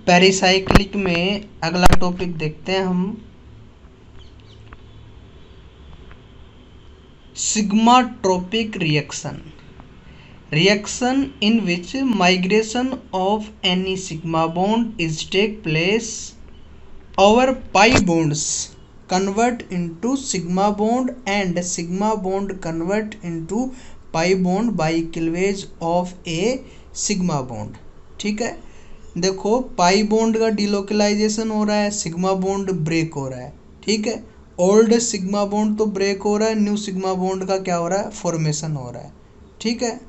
Pericyclic में अगला topic देखते हैं हम, sigmatropic reaction. Reaction in which migration of any sigma bond is take place over pi bonds convert into sigma bond and sigma bond convert into pi bond by cleavage of a sigma bond। ठीक है, देखो pi bond का delocalisation हो रहा है, sigma bond break हो रहा है। ठीक है, ओल्ड सिग्मा बॉन्ड तो ब्रेक हो रहा है, न्यू सिग्मा बॉन्ड का क्या हो रहा है, फॉर्मेशन हो रहा है। ठीक है,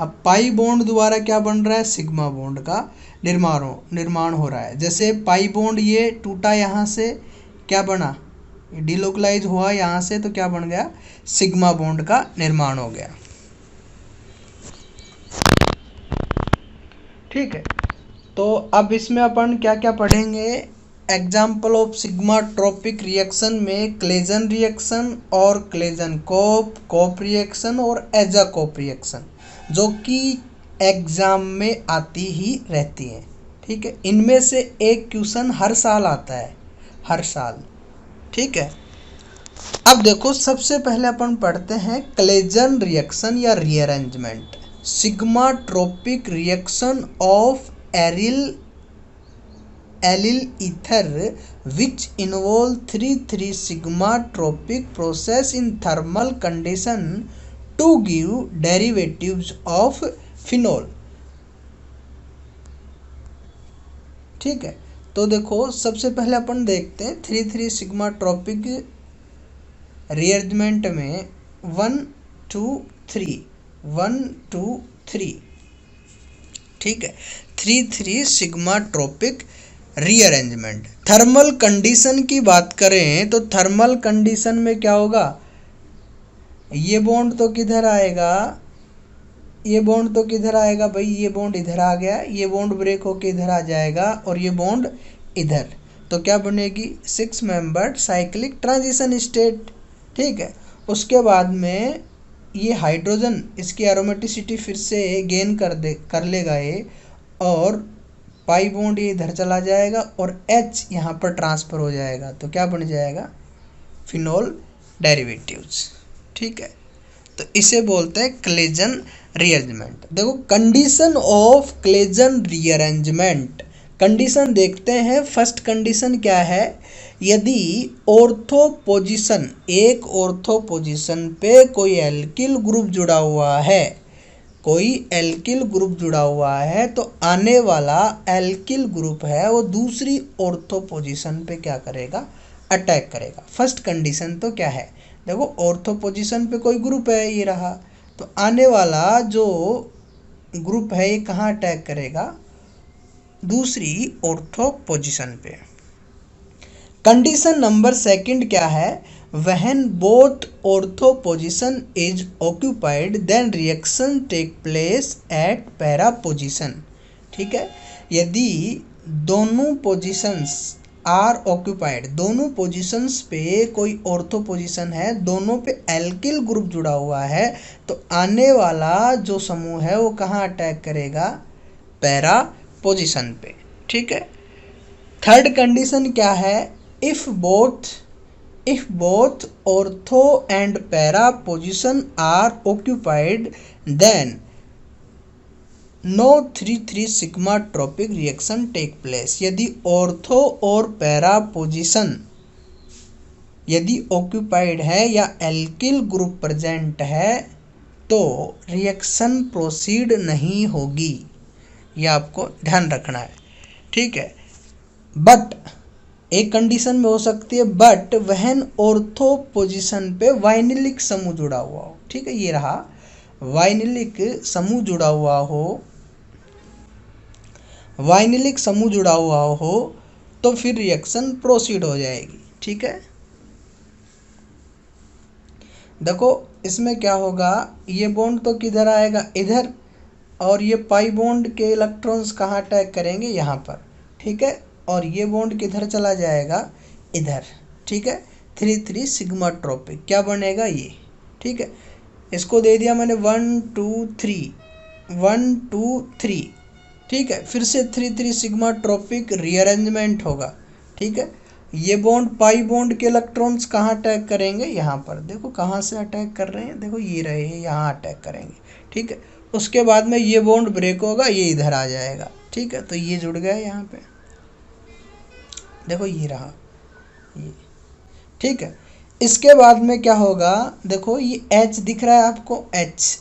अब पाई बॉन्ड द्वारा क्या बन रहा है, सिग्मा बॉन्ड का निर्माण हो रहा है। जैसे पाई बॉन्ड ये टूटा, यहाँ से क्या बना, डिलोकलाइज हुआ यहाँ से, तो क्या बन गया, सिग्मा बॉन्ड का निर्माण हो गया। ठीक है, तो अब इसमें अपन क्या क्या पढ़ेंगे, एग्जाम्पल ऑफ सिग्माट्रोपिक रिएक्शन में क्लेजन रिएक्शन और क्लेजन कोप रिएक्शन और एजाकोप रिएक्शन, जो कि एग्जाम में आती ही रहती हैं। ठीक है, इनमें से एक क्वेश्चन हर साल आता है, हर साल। ठीक है, अब देखो सबसे पहले अपन पढ़ते हैं क्लेजन रिएक्शन या rearrangement. Sigmatropic reaction of aryl ether which involve 3 sigmatropic process in thermal condition to give derivatives of phenol। ठीक है, तो देखो सबसे पहले अपन देखते हैं 3 सिग्माट्रोपिक रीअरेंजमेंट में 1 2 3। ठीक है, 3 सिग्माट्रोपिक रीअरेंजमेंट। थर्मल कंडीशन की बात करें तो थर्मल कंडीशन में क्या होगा, ये बॉन्ड तो किधर आएगा, ये बॉन्ड तो किधर आएगा भाई, ये बॉन्ड इधर आ गया, ये बॉन्ड ब्रेक होके इधर आ जाएगा और ये बॉन्ड इधर, तो क्या बनेगी, 6 मेंबर्ड साइक्लिक ट्रांजिशन स्टेट। ठीक है, उसके बाद में ये हाइड्रोजन इसकी एरोमेटिसिटी फिर से गेन कर लेगा ये, और पाई बॉन्ड ये इधर चला जाएगा और H यहाँ पर ट्रांसफ़र हो जाएगा, तो क्या बन जाएगा, फिनोल डेरिवेटिव्स। ठीक है, तो इसे बोलते हैं क्लेजन रीअरेंजमेंट। देखो condition of Claisen rearrangement, condition देखते हैं। फर्स्ट कंडीशन क्या है, यदि ऑर्थो पोजीशन, एक ऑर्थो पोजीशन पे कोई एल्किल ग्रुप जुड़ा हुआ है, कोई एल्किल ग्रुप जुड़ा हुआ है, तो आने वाला एल्किल ग्रुप है वो दूसरी ऑर्थो पोजीशन पे क्या करेगा, अटैक करेगा। फर्स्ट कंडीशन तो क्या है, देखो ऑर्थो पोजीशन पे कोई ग्रुप है, ये रहा, तो आने वाला जो ग्रुप है ये कहाँ अटैक करेगा, दूसरी ऑर्थो पोजीशन पे। कंडीशन नंबर सेकंड क्या है, when both ortho position is occupied then reaction take place at para position। ठीक है, यदि दोनों पोजीशंस आर ऑक्यूपाइड, दोनों पोजीशंस पे कोई ऑर्थो पोजीशन है, दोनों पे एल्किल ग्रुप जुड़ा हुआ है, तो आने वाला जो समूह है वो कहाँ अटैक करेगा, पैरा पोजीशन पे। ठीक है, थर्ड कंडीशन क्या है, if both ortho and para position are occupied then no 3 sigmatropic reaction take place। यदि ऑर्थो और पैरा पोजीशन यदि ऑक्यूपाइड है या एल्किल ग्रुप प्रेजेंट है तो रिएक्शन प्रोसीड नहीं होगी, यह आपको ध्यान रखना है। ठीक है, बट एक कंडीशन में हो सकती है, बट वहन ऑर्थो पोजीशन पे वाइनिलिक समूह जुड़ा हुआ हो। ठीक है, ये रहा, वाइनिलिक समूह जुड़ा हुआ हो, वाइनिलिक समूह जुड़ा हुआ हो तो फिर रिएक्शन प्रोसीड हो जाएगी। ठीक है, देखो इसमें क्या होगा, ये बॉन्ड तो किधर आएगा, इधर, और ये पाई बॉन्ड के इलेक्ट्रॉन्स कहाँ अटैक करेंगे, यहाँ पर। ठीक है, और ये बॉन्ड किधर चला जाएगा, इधर। ठीक है, 3 सिग्माट्रोपिक क्या बनेगा ये। ठीक है, इसको दे दिया मैंने 1 2 3, 1 2 3, ठीक है। फिर से 3,3 सिग्मा ट्रॉपिक रीअरेंजमेंट होगा। ठीक है। ये बॉन्ड पाई बॉन्ड के इलेक्ट्रॉन्स कहाँ अटैक करेंगे, यहाँ पर देखो कहाँ से अटैक कर रहे हैं, देखो ये रहे हैं, यहाँ अटैक करेंगे। ठीक है। उसके बाद में ये बॉन्ड ब्रेक होगा, ये इधर आ जाएगा। ठीक है। तो ये जुड़ गया यहाँ पे, देखो ये रहा ये। ठीक है। इसके बाद में क्या होगा, देखो ये H दिख रहा है आपको, H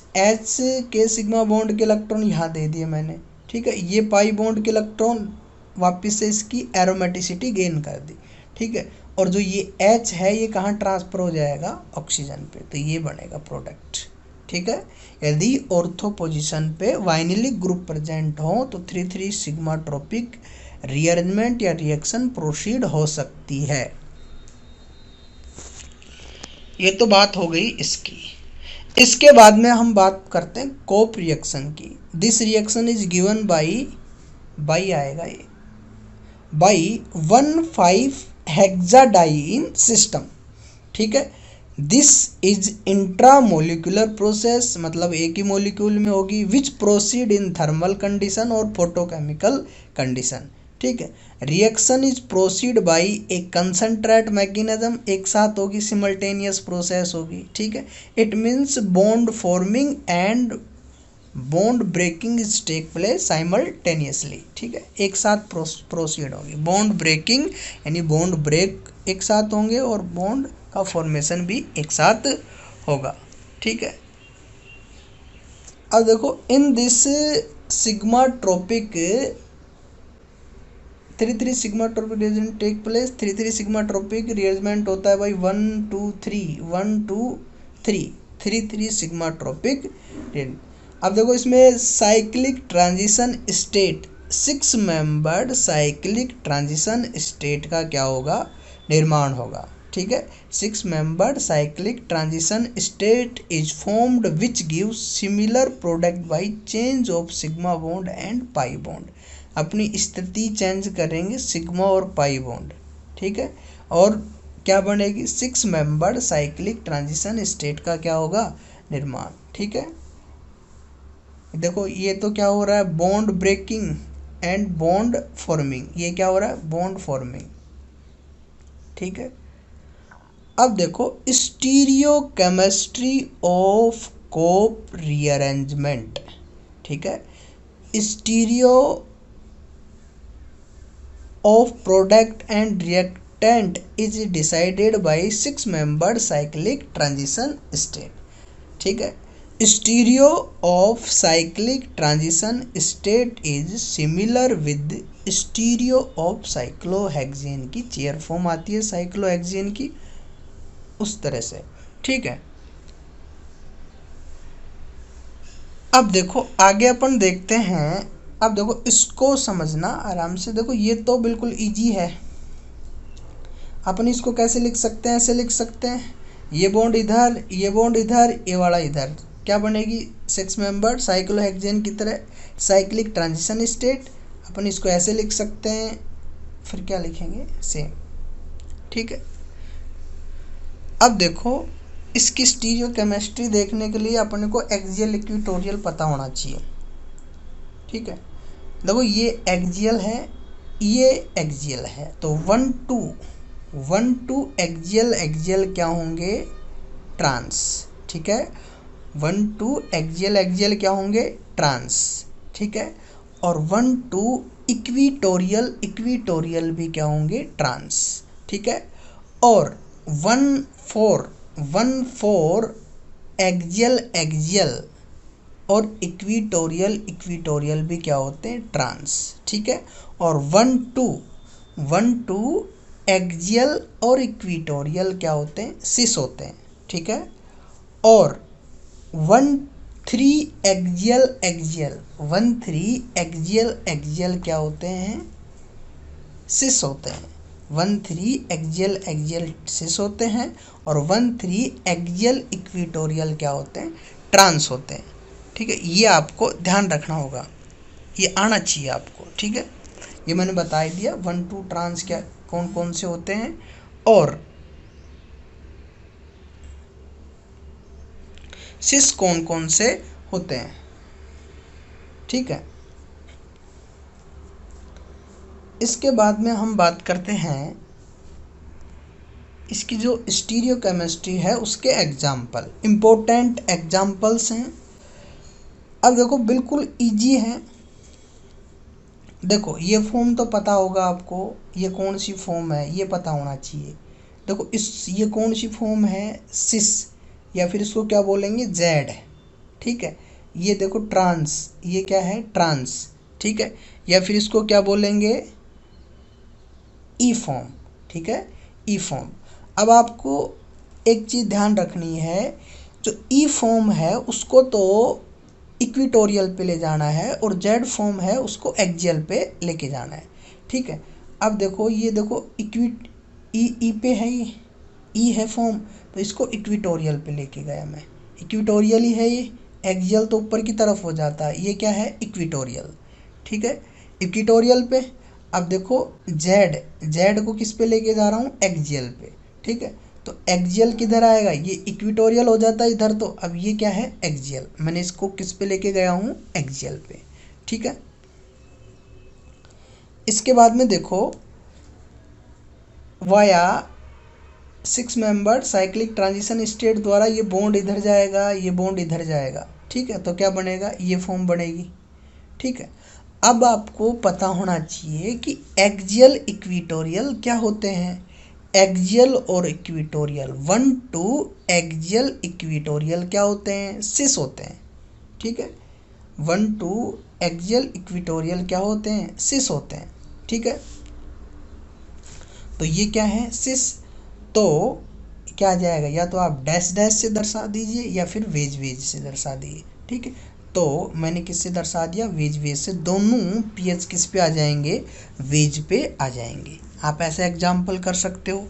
के सिग्मा बॉन्ड के इलेक्ट्रॉन यहाँ दे दिए मैंने। ठीक है। ये पाई बॉन्ड के इलेक्ट्रॉन वापस से इसकी एरोमेटिसिटी गेन कर दी। ठीक है। और जो ये H है ये कहाँ ट्रांसफर हो जाएगा, ऑक्सीजन पे, तो ये बनेगा प्रोडक्ट। ठीक है। यदि ऑर्थो पोजीशन पे वाइनिलिक ग्रुप प्रेजेंट हो तो 3,3 सिग्मा ट्रॉपिक रीअरेंजमेंट या रिएक्शन प्रोसीड हो सकती है। ये तो बात हो गई इसकी। इसके बाद में हम बात करते हैं कोप रिएक्शन की। This reaction is given by आएगा ये, बाई 1,5 हेक्साडाइन सिस्टम। ठीक है। दिस इज इंट्रामोलिकुलर प्रोसेस, मतलब एक ही मोलिक्यूल में होगी, which proceed in thermal condition और फोटोकेमिकल कंडीशन। ठीक है। Reaction is proceed by a concentrate mechanism, एक साथ होगी, सिमल्टेनियस प्रोसेस होगी। ठीक है। It means bond forming and bond breaking is take place simultaneously. ठीक है। एक साथ प्रोसीड होगी, बॉन्ड ब्रेकिंग यानी बॉन्ड ब्रेक एक साथ होंगे और बॉन्ड का फॉर्मेशन भी एक साथ होगा। ठीक है। अब देखो in this sigmatropic 3,3 sigmatropic rearrangement take place. 3,3 sigmatropic rearrangement होता है भाई 1 2 3 1 2 3 3,3 सिग्मा ट्रॉपिक। अब देखो इसमें cyclic transition state, 6 membered cyclic transition state का क्या होगा, निर्माण होगा। ठीक है। 6 membered cyclic transition state is formed which gives similar product by change of sigma bond and pi bond. अपनी स्थिति चेंज करेंगे सिग्मा और पाई बॉन्ड। ठीक है। और क्या बनेगी, 6 मेंबर्ड साइक्लिक ट्रांजिशन स्टेट का क्या होगा, निर्माण। ठीक है। देखो ये तो क्या हो रहा है, bond breaking and bond forming, ये क्या हो रहा है, बॉन्ड फॉर्मिंग। ठीक है। अब देखो stereochemistry of Cope rearrangement. ठीक है। Stereo of product and reactant is decided by 6 membered cyclic transition state. ठीक है। Stereo of cyclic transition state is similar with stereo of cyclohexane की, चेयर फॉर्म आती है साइक्लोहेक्सेन की, उस तरह से। ठीक है। अब देखो आगे अपन देखते हैं। अब देखो इसको समझना आराम से, देखो ये तो बिल्कुल इजी है। अपन इसको कैसे लिख सकते हैं, ऐसे लिख सकते हैं, ये बॉन्ड इधर, ये बॉन्ड इधर, ये वाला इधर, क्या बनेगी, 6 मेंबर्ड साइक्लोहेक्सेन की तरह साइक्लिक ट्रांजिशन स्टेट। अपन इसको ऐसे लिख सकते हैं, फिर क्या लिखेंगे, सेम। ठीक है। अब देखो इसकी स्टीरियो केमिस्ट्री देखने के लिए अपने को एक्सियल इक्वेटोरियल पता होना चाहिए। ठीक है। देखो ये एक्सियल है, ये एक्सियल है, तो 1 2 एक्सियल क्या होंगे, ट्रांस। ठीक है। 1 2 एक्सियल क्या होंगे, ट्रांस। ठीक है। और 1 2 इक्वेटोरियल भी क्या होंगे, ट्रांस। ठीक है। और 1 4 एक्सियल और इक्वेटोरियल भी क्या होते हैं, ट्रांस। ठीक है। और 1 2 एक्सियल और इक्वेटोरियल क्या होते हैं, सिस होते हैं। ठीक है। और 1 3 एक्सियल क्या होते हैं, सिस होते हैं। 1 3 एक्सियल सिस होते हैं और 1 3 एक्सियल इक्वेटोरियल क्या होते हैं, ट्रांस होते हैं। ठीक है। ये आपको ध्यान रखना होगा, ये आना चाहिए आपको। ठीक है। ये मैंने बता ही दिया 1 2 ट्रांस क्या कौन कौन से होते हैं और सिस कौन कौन से होते हैं। ठीक है। इसके बाद में हम बात करते हैं इसकी जो स्टीरियोकेमिस्ट्री है उसके एग्जाम्पल, इम्पोर्टेंट एग्जाम्पल्स हैं। अब देखो बिल्कुल इजी है। देखो ये फॉर्म तो पता होगा आपको, ये कौन सी फॉर्म है ये पता होना चाहिए। देखो ये कौन सी फॉर्म है, सिस, या फिर इसको क्या बोलेंगे, जेड। ठीक है, ये देखो ट्रांस, ये क्या है, ट्रांस। ठीक है, या फिर इसको क्या बोलेंगे, ई फॉर्म। ठीक है, ई फॉर्म। अब आपको एक चीज़ ध्यान रखनी है, जो ई फॉर्म है उसको तो इक्विटोरियल पे ले जाना है और जेड फॉर्म है उसको एक्सियल पे लेके जाना है। ठीक है, अब देखो ये देखो ई पे है, ये ई है फॉर्म, तो इसको इक्विटोरियल पे लेके गया मैं, इक्विटोरियल ही है ये, एक्सियल तो ऊपर की तरफ हो जाता है, ये क्या है, इक्विटोरियल। ठीक है, इक्विटोरियल पे। अब देखो जेड को किस पे लेके जा रहा हूँ, एक्सियल पे। ठीक है, तो एक्सियल किधर आएगा, ये इक्विटोरियल हो जाता है इधर, तो अब ये क्या है, एक्सियल। मैंने इसको किस पे लेके गया हूँ, एक्सियल पे। ठीक है, इसके बाद में देखो via 6 member cyclic transition state द्वारा ये बॉन्ड इधर जाएगा, ये बॉन्ड इधर जाएगा। ठीक है, तो क्या बनेगा, ये फॉर्म बनेगी। ठीक है, अब आपको पता होना चाहिए कि एक्सियल इक्विटोरियल क्या होते हैं। एक्सियल और इक्विटोरियल, 1 2 एक्सियल इक्विटोरियल क्या होते हैं, सिस होते हैं। ठीक है, 1 2 एक्सियल इक्विटोरियल क्या होते हैं, सिस होते हैं। ठीक है, तो ये क्या है, सिस। तो क्या आ जाएगा, या तो आप डैश डैश से दर्शा दीजिए या फिर वेज वेज से दर्शा दीजिए। ठीक है, तो मैंने किससे दर्शा दिया, वेज वेज से। दोनों पीएच किस पे आ जाएंगे, वेज पे आ जाएंगे। आप ऐसे एग्जाम्पल कर सकते हो।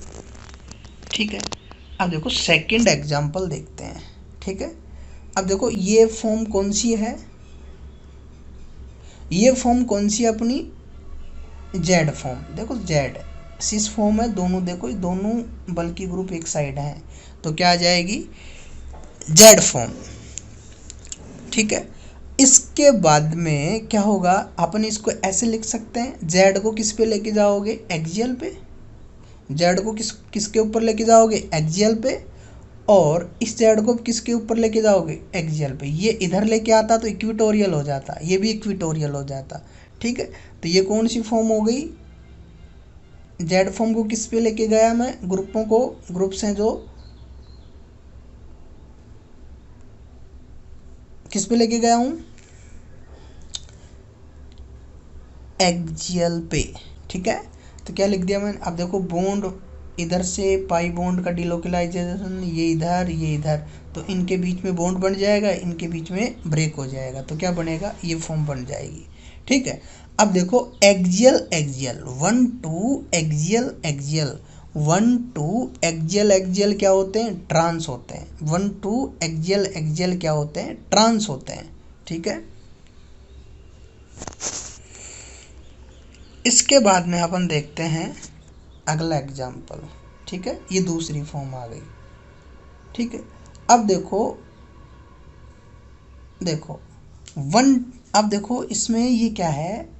ठीक है, अब देखो सेकंड एग्जाम्पल देखते हैं। ठीक है, अब देखो ये फॉर्म कौन सी है, ये फॉर्म कौन सी अपनी, जेड फॉर्म। देखो जेड सिस फॉर्म है, दोनों देखो दोनों बल्कि ग्रुप एक साइड हैं, तो क्या आ जाएगी, जेड फॉर्म। ठीक है, इसके बाद में क्या होगा, अपन इसको ऐसे लिख सकते हैं, जेड को किस पे लेके जाओगे, एक्सियल पे। जेड को किसके ऊपर लेके जाओगे, एक्सियल पे। और इस जेड को किसके ऊपर लेके जाओगे, एक्सियल पे। ये इधर लेके आता तो इक्विटोरियल हो जाता, ये भी इक्विटोरियल हो जाता। ठीक है, तो ये कौन सी फॉर्म हो गई, जेड फॉर्म को किस पे लेके गया मैं, ग्रुपों को, ग्रुप्स हैं जो किस पे लेके गया हूँ, एक्सियल पे। ठीक है, तो क्या लिख दिया मैंने, अब देखो बॉन्ड इधर से पाई बॉन्ड का डिलोकलाइजेशन, ये इधर, तो इनके बीच में बॉन्ड बन जाएगा, इनके बीच में ब्रेक हो जाएगा, तो क्या बनेगा, ये फॉर्म बन जाएगी। ठीक है, अब देखो एक्सियल 1 2 एक्सियल 1 2 एक्सियल क्या होते हैं, ट्रांस होते हैं। 1 2 एक्सियल क्या होते हैं, ट्रांस होते हैं। ठीक है, इसके बाद में अपन देखते हैं अगला एग्जाम्पल। ठीक है, ये दूसरी फॉर्म आ गई। ठीक है, अब देखो अब देखो इसमें ये क्या है,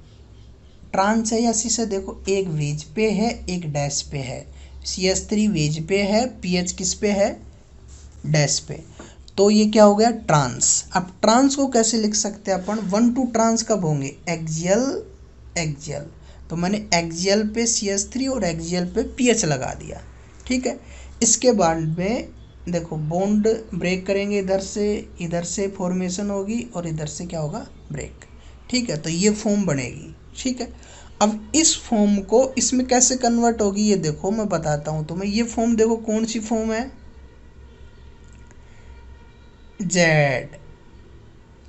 ट्रांस है या सिस है। देखो एक वेज पे है, एक डैश पे है। CH3 वेज पे है, पीएच किस पे है, डैश पे। तो ये क्या हो गया, ट्रांस। अब ट्रांस को कैसे लिख सकते हैं अपन, 1 2 ट्रांस कब होंगे, एक्सियल। तो मैंने एक्सियल पे CH3 और एक्सियल पे पीएच लगा दिया। ठीक है, इसके बाद में देखो बॉन्ड ब्रेक करेंगे, इधर से फॉर्मेशन होगी और इधर से क्या होगा, ब्रेक। ठीक है, तो ये फॉर्म बनेगी। ठीक है, अब इस फॉर्म को इसमें कैसे कन्वर्ट होगी, ये देखो मैं बताता हूँ तुम्हें। ये फॉर्म देखो कौन सी फॉर्म है, जेड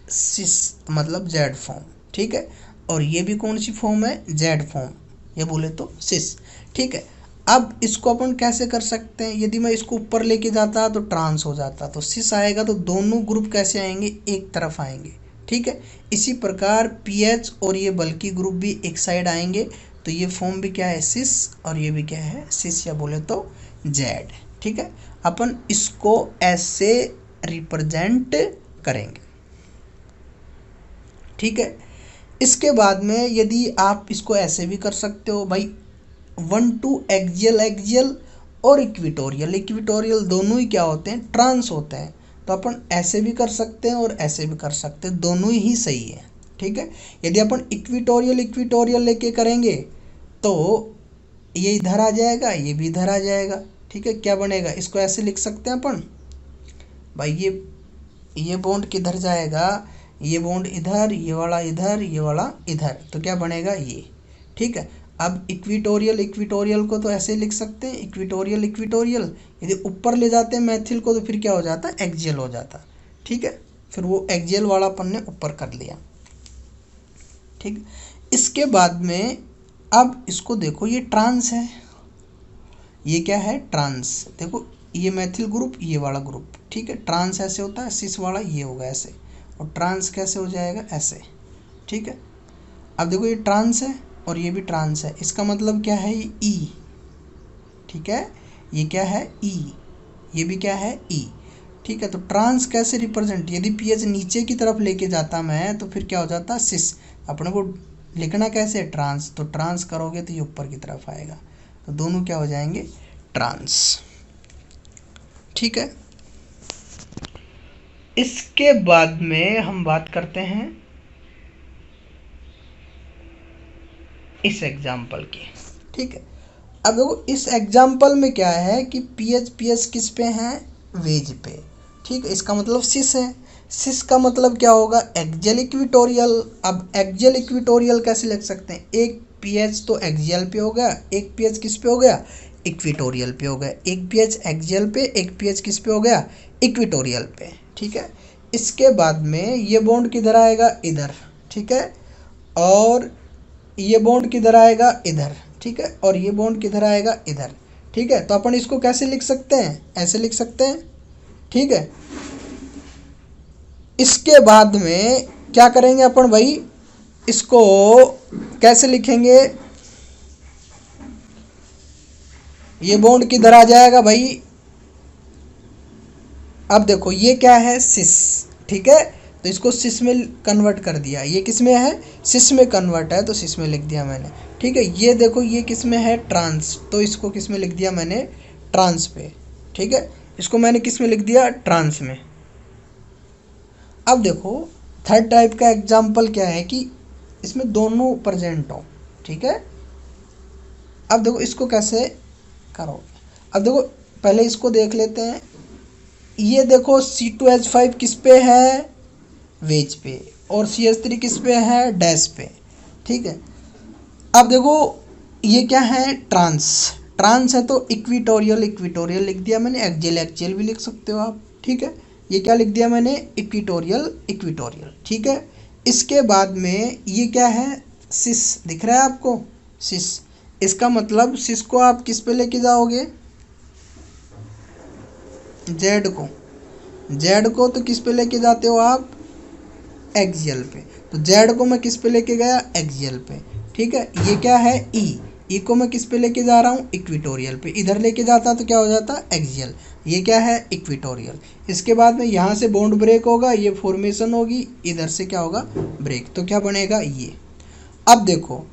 सिस, मतलब जेड फॉर्म। ठीक है, और ये भी कौन सी फॉर्म है, जेड फॉर्म, ये बोले तो सिस। ठीक है, अब इसको अपन कैसे कर सकते हैं, यदि मैं इसको ऊपर लेके जाता तो ट्रांस हो जाता, तो सिस आएगा, तो दोनों ग्रुप कैसे आएंगे, एक तरफ आएंगे। ठीक है, इसी प्रकार पीएच और ये बल्कि ग्रुप भी एक साइड आएंगे, तो ये फॉर्म भी क्या है, सिस, और ये भी क्या है, सिस, या बोले तो जेड। ठीक है, अपन इसको ऐसे रिप्रेजेंट करेंगे। ठीक है, इसके बाद में यदि आप इसको ऐसे भी कर सकते हो भाई, 1 to एक्सियल, एक्सियल और इक्विटोरियल, इक्विटोरियल दोनों ही क्या होते हैं, ट्रांस होते हैं। तो अपन ऐसे भी कर सकते हैं और ऐसे भी कर सकते हैं, दोनों ही सही है। ठीक है, यदि अपन इक्विटोरियल इक्विटोरियल लेके करेंगे तो ये इधर आ जाएगा, ये भी इधर आ जाएगा। ठीक है, क्या बनेगा, इसको ऐसे लिख सकते हैं अपन भाई, ये बॉन्ड किधर जाएगा, ये बॉन्ड इधर, ये वाला इधर, ये वाला इधर, तो क्या बनेगा ये। ठीक है, अब इक्विटोरियल इक्विटोरियल को तो ऐसे लिख सकते हैं, इक्विटोरियल इक्विटोरियल, यदि ऊपर ले जाते हैं मैथिल को तो फिर क्या हो जाता, एक्सियल हो जाता। ठीक है, फिर वो एक्सियल वाला अपन ने ऊपर कर लिया। ठीक, इसके बाद में अब इसको देखो, ये ट्रांस है, ये क्या है, ट्रांस। देखो ये मैथिल ग्रुप, ये वाला ग्रुप। ठीक है, ट्रांस ऐसे होता है, सिस वाला ये होगा ऐसे, और ट्रांस कैसे हो जाएगा, ऐसे। ठीक है, अब देखो ये ट्रांस है और ये भी ट्रांस है, इसका मतलब क्या है, ये ई। ठीक है, ये क्या है, ई, ये भी क्या है, ई। ठीक है, तो ट्रांस कैसे रिप्रेजेंट, यदि पीएच नीचे की तरफ लेके जाता मैं तो फिर क्या हो जाता, सिस। अपने को लिखना कैसे, ट्रांस, तो ट्रांस करोगे तो ये ऊपर की तरफ आएगा, तो दोनों क्या हो जाएंगे, ट्रांस। ठीक है, इसके बाद में हम बात करते हैं इस एग्जाम्पल की। ठीक है, अब देखो इस एग्जाम्पल में क्या है कि पीएच पीएच किस पे है, वेज पे। ठीक है, इसका मतलब सिस है, सिस का मतलब क्या होगा, एक्सियल इक्विटोरियल। अब एक्सियल इक्विटोरियल कैसे लिख सकते हैं, एक पीएच तो एक्सियल पे हो गया, एक पीएच किस पे हो गया, इक्विटोरियल पे हो गया, एक पीएच एक्सियल पे, एक पीएच किस पे हो गया, इक्विटोरियल पे। ठीक है, इसके बाद में ये बॉन्ड किधर आएगा, इधर। ठीक है, और ये बॉन्ड किधर आएगा, इधर। ठीक है, और ये बॉन्ड किधर आएगा, इधर। ठीक है, तो अपन इसको कैसे लिख सकते हैं, ऐसे लिख सकते हैं। ठीक है, इसके बाद में क्या करेंगे अपन भाई, इसको कैसे लिखेंगे, ये बॉन्ड किधर आ जाएगा भाई, अब देखो ये क्या है, सिस। ठीक है, तो इसको सिस में कन्वर्ट कर दिया, ये किस में है, सिस में कन्वर्ट है तो सिस में लिख दिया मैंने। ठीक है, ये देखो ये किस में है, ट्रांस, तो इसको किस में लिख दिया मैंने, ट्रांस पे। ठीक है, इसको मैंने किस में लिख दिया, ट्रांस में। अब देखो थर्ड टाइप का एग्जाम्पल क्या है कि इसमें दोनों प्रेजेंट हो। ठीक है, अब देखो इसको कैसे करोगे, अब देखो पहले इसको देख लेते हैं। ये देखो C2H5 किस पे है, वेज पे, और CH3 किस पे है, डैश पे। ठीक है, अब देखो ये क्या है, ट्रांस, ट्रांस है तो इक्विटोरियल इक्विटोरियल लिख दिया मैंने, एक्सियल एक्सियल भी लिख सकते हो आप। ठीक है, ये क्या लिख दिया मैंने, इक्विटोरियल इक्विटोरियल। ठीक है, इसके बाद में ये क्या है, सिस, दिख रहा है आपको, सिस। इसका मतलब सिस को आप किस पे लेके जाओगे, जेड को, जेड को तो किस पे लेके जाते हो आप, एक्सियल पे, तो जेड को मैं किस पे लेके गया, एक्सियल पे। ठीक है, ये क्या है, ई को मैं किस पे लेके जा रहा हूँ, इक्विटोरियल पे, इधर लेके जाता तो क्या हो जाता, एक्सियल, ये क्या है, इक्विटोरियल। इसके बाद में यहाँ से बॉन्ड ब्रेक होगा, ये फॉर्मेशन होगी, इधर से क्या होगा, ब्रेक, तो क्या बनेगा ये। अब देखो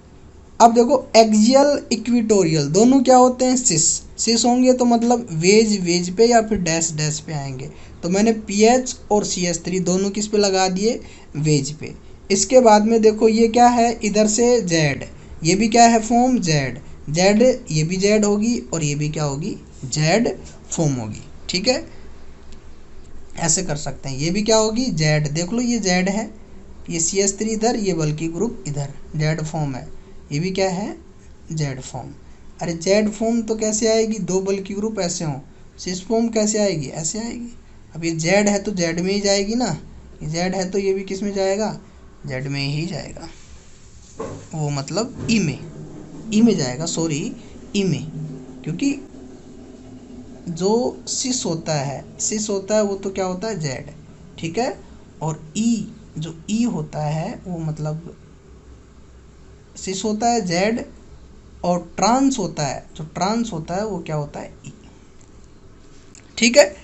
एक्सियल इक्विटोरियल दोनों क्या होते हैं, सिस, सिस होंगे तो मतलब वेज वेज पे या फिर डैश डैश पे आएंगे, तो मैंने पीएच और CH3 दोनों किस पे लगा दिए, वेज पे। इसके बाद में देखो ये क्या है, इधर से जेड, ये भी क्या है, फॉर्म जेड, जेड ये भी जेड होगी और ये भी क्या होगी, जेड फॉर्म होगी। ठीक है, ऐसे कर सकते हैं, ये भी क्या होगी, जेड, देख लो ये जेड है, ये CH3 इधर, ये बल्कि ग्रुप इधर, जेड फॉर्म है, ये भी क्या है, जेड फॉर्म। अरे जेड फॉर्म तो कैसे आएगी, दो बल्कि ग्रुप ऐसे हों, सिस फॉर्म कैसे आएगी, ऐसे आएगी। अब ये जेड है तो जेड में ही जाएगी ना, ये जेड है तो ये भी किस में जाएगा, जेड में ही जाएगा, वो मतलब ई में जाएगा, सॉरी ई में, क्योंकि जो सिस होता है वो तो क्या होता है, जेड। ठीक है, और ई, जो ई होता है वो मतलब सिस होता है, जेड, और ट्रांस होता है, जो ट्रांस होता है वो क्या होता है, ई। ठीक है,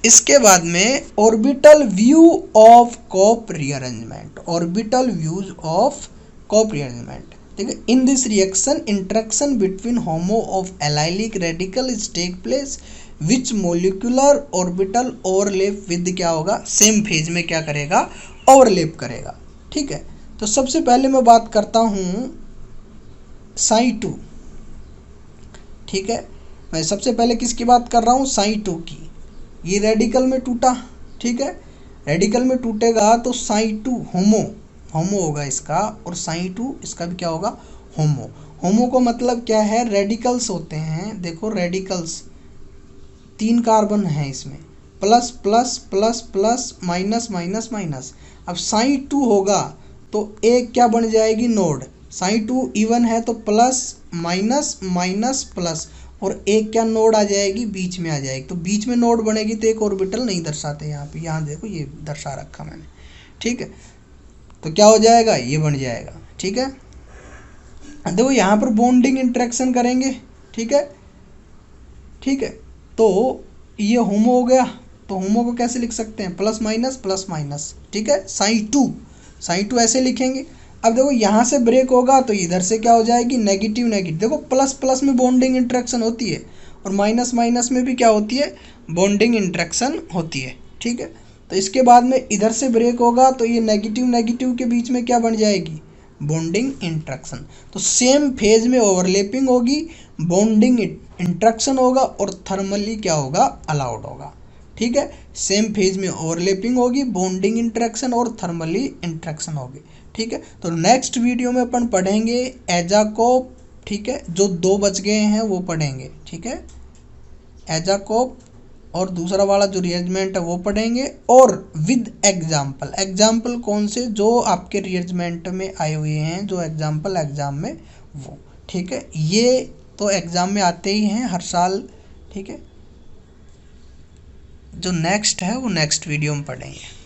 इसके बाद में orbital view of Cope rearrangement, orbital views of Cope rearrangement. ठीक है, in this reaction interaction between HOMO of allylic radical is take place which molecular orbital overlap with क्या होगा, सेम फेज में क्या करेगा, ओवरलैप करेगा। ठीक है, तो सबसे पहले मैं बात करता हूँ साई2। ठीक है, मैं सबसे पहले किसकी बात कर रहा हूँ, साई2 की। ये रेडिकल में टूटा, ठीक है, रेडिकल में टूटेगा तो साई2 होमो होगा इसका, और साई2 इसका भी क्या होगा, होमो। होमो को मतलब क्या है, रेडिकल्स होते हैं, देखो रेडिकल्स 3 कार्बन है इसमें, plus plus plus plus minus minus minus. अब साई2 होगा तो एक क्या बन जाएगी, नोड। साई2 इवन है तो प्लस माइनस माइनस प्लस, और एक क्या नोड आ जाएगी, बीच में आ जाएगी। तो बीच में नोड बनेगी तो एक ऑर्बिटल नहीं दर्शाते यहाँ पे, यहाँ देखो ये दर्शा रखा मैंने। ठीक है, तो क्या हो जाएगा, ये बन जाएगा। ठीक है, देखो यहाँ पर बॉन्डिंग इंटरेक्शन करेंगे। ठीक है, ठीक है, तो ये होमो हो गया, तो होमो को कैसे लिख सकते हैं, प्लस माइनस। ठीक है, साई2 ऐसे लिखेंगे। अब देखो यहाँ से ब्रेक होगा तो इधर से क्या हो जाएगी, नेगेटिव नेगेटिव। देखो प्लस प्लस में बॉन्डिंग इंटरेक्शन होती है, और माइनस माइनस में भी क्या होती है, बॉन्डिंग इंटरेक्शन होती है। ठीक है, तो इसके बाद में इधर से ब्रेक होगा तो ये नेगेटिव नेगेटिव के बीच में क्या बन जाएगी, बॉन्डिंग इंटरेक्शन। तो सेम फेज में ओवरलैपिंग होगी, बॉन्डिंग इंटरेक्शन होगा, और थर्मली क्या होगा, अलाउड होगा। ठीक है, सेम फेज में ओवरलैपिंग होगी, बॉन्डिंग इंटरेक्शन और थर्मली इंटरेक्शन होगी। ठीक है, तो नेक्स्ट वीडियो में अपन पढ़ेंगे एजाकोप। ठीक है, जो 2 बच गए हैं वो पढ़ेंगे। ठीक है, एजाकोप और दूसरा वाला जो रिअरेंजमेंट है वो पढ़ेंगे, और विद एग्जाम्पल कौन से, जो आपके रिअरेंजमेंट में आए हुए हैं, जो एग्जाम्पल एग्जाम में वो। ठीक है, ये तो एग्जाम में आते ही हैं हर साल। ठीक है, जो नेक्स्ट है वो नेक्स्ट वीडियो में पढ़ेंगे।